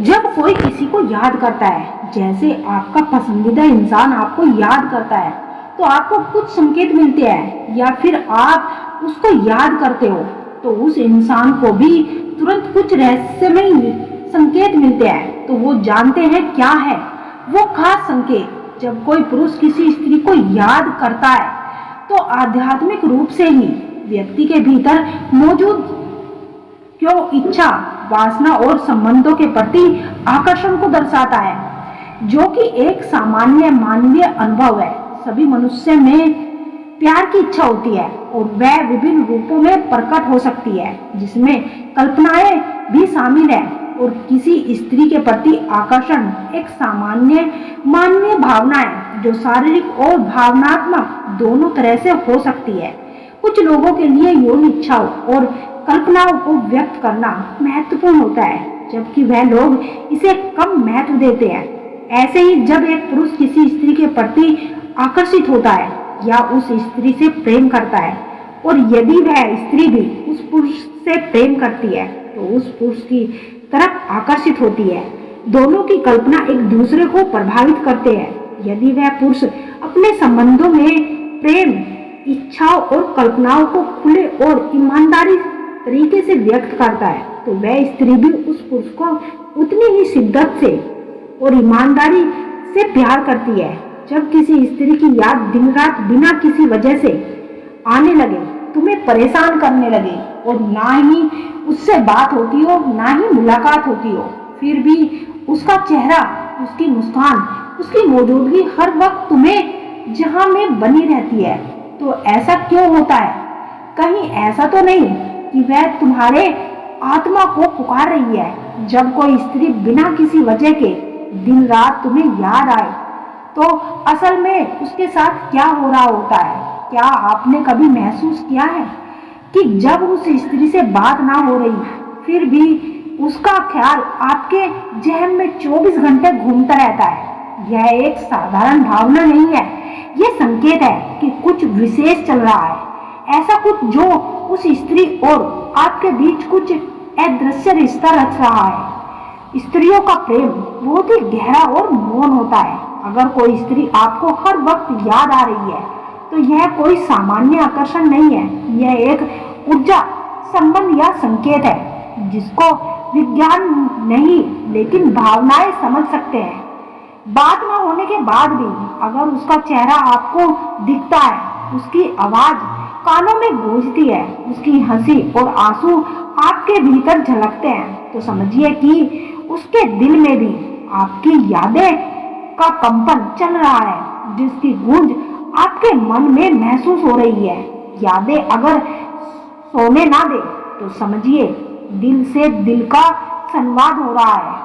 जब कोई किसी को याद करता है, जैसे आपका पसंदीदा इंसान आपको याद करता है, तो आपको कुछ संकेत मिलते हैं या फिर आप उसको याद करते हो तो उस इंसान को भी तुरंत कुछ रहस्यमय संकेत मिलते हैं। तो वो जानते हैं क्या है वो खास संकेत। जब कोई पुरुष किसी स्त्री को याद करता है तो आध्यात्मिक रूप से ही व्यक्ति के भीतर मौजूद क्यों इच्छा, वासना और संबंधों के प्रति आकर्षण को दर्शाता है, जो कि एक सामान्य मानवीय अनुभव है। सभी मनुष्य में प्यार की इच्छा होती है और वह विभिन्न रूपों में प्रकट हो सकती है, जिसमें कल्पनाएं भी शामिल है। और किसी स्त्री के प्रति आकर्षण एक सामान्य मानवीय भावना है जो शारीरिक और भावनात्मक दोनों तरह से हो सकती है। कुछ लोगों के लिए यौन इच्छाओं और कल्पनाओं को व्यक्त करना महत्वपूर्ण होता है, जबकि वह लोग इसे कम महत्व देते हैं। ऐसे ही जब एक पुरुष किसी स्त्री के प्रति आकर्षित होता है या उस स्त्री से प्रेम करता है, और यदि वह स्त्री भी उस पुरुष से प्रेम करती है तो उस पुरुष की तरफ आकर्षित होती है। दोनों की कल्पना एक दूसरे को प्रभावित करते हैं। यदि वह पुरुष अपने संबंधों में प्रेम, इच्छाओं और कल्पनाओं को खुले और ईमानदारी तरीके से व्यक्त करता है तो वह स्त्री भी उस पुरुष को उतनी ही शिद्दत से और ईमानदारी से प्यार करती है। जब किसी स्त्री की याद दिन रात बिना किसी वजह से आने लगे, तुम्हें परेशान करने लगे और ना ही उससे बात होती हो ना ही मुलाकात होती हो, फिर भी उसका चेहरा, उसकी मुस्कान, उसकी मौजूदगी हर वक्त तुम्हें जहां में बनी रहती है, तो ऐसा क्यों होता है? कहीं ऐसा तो नहीं कि वह तुम्हारे आत्मा को पुकार रही है? जब कोई स्त्री बिना किसी वजह के दिन रात तुम्हें याद आए तो असल में उसके साथ क्या हो रहा होता है? क्या आपने कभी महसूस किया है कि जब उस स्त्री से बात ना हो रही फिर भी उसका ख्याल आपके जहन में 24 घंटे घूमता रहता है? यह एक साधारण भावना नहीं है, यह संकेत है कि कुछ विशेष चल रहा है। ऐसा कुछ जो उस स्त्री और आपके बीच कुछ अदृश्य रिश्ता रच रहा है। स्त्रियों का प्रेम बहुत ही गहरा और मौन होता है। अगर कोई स्त्री आपको हर वक्त याद आ रही है तो यह कोई सामान्य आकर्षण नहीं है, यह एक ऊर्जा संबंध या संकेत है जिसको विज्ञान नहीं लेकिन भावनाएं समझ सकते हैं। बात न होने के बाद भी अगर उसका चेहरा आपको दिखता है, उसकी आवाज कानों में गूंजती है, उसकी हंसी और आंसू आपके भीतर झलकते हैं, तो समझिए कि उसके दिल में भी आपकी यादें का कंपन चल रहा है, जिसकी गूंज आपके मन में महसूस हो रही है। यादें अगर सोने ना दे तो समझिए दिल से दिल का संवाद हो रहा है।